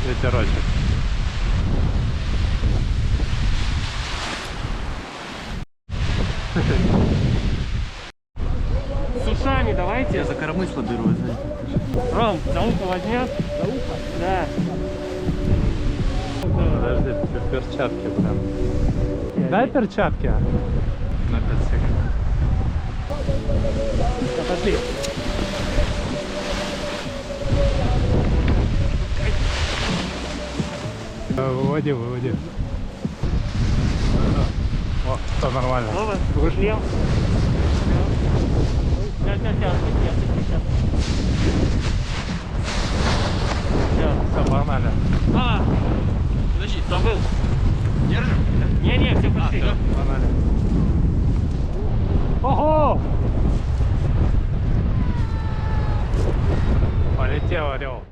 ветерочек. С ушами давайте. Я за коромысло беру. Ром, за ухо возьмешь? За ухо? Да. Подожди, перчатки прям. Дай перчатки. На 5 секунд. Отошли. Выводи, выводи. О, все нормально. Вова, шлем. Сейчас. Все, погнали. Подожди, забыл. Держим? Не, все, пошли. Погнали. Ого! Полетел орел.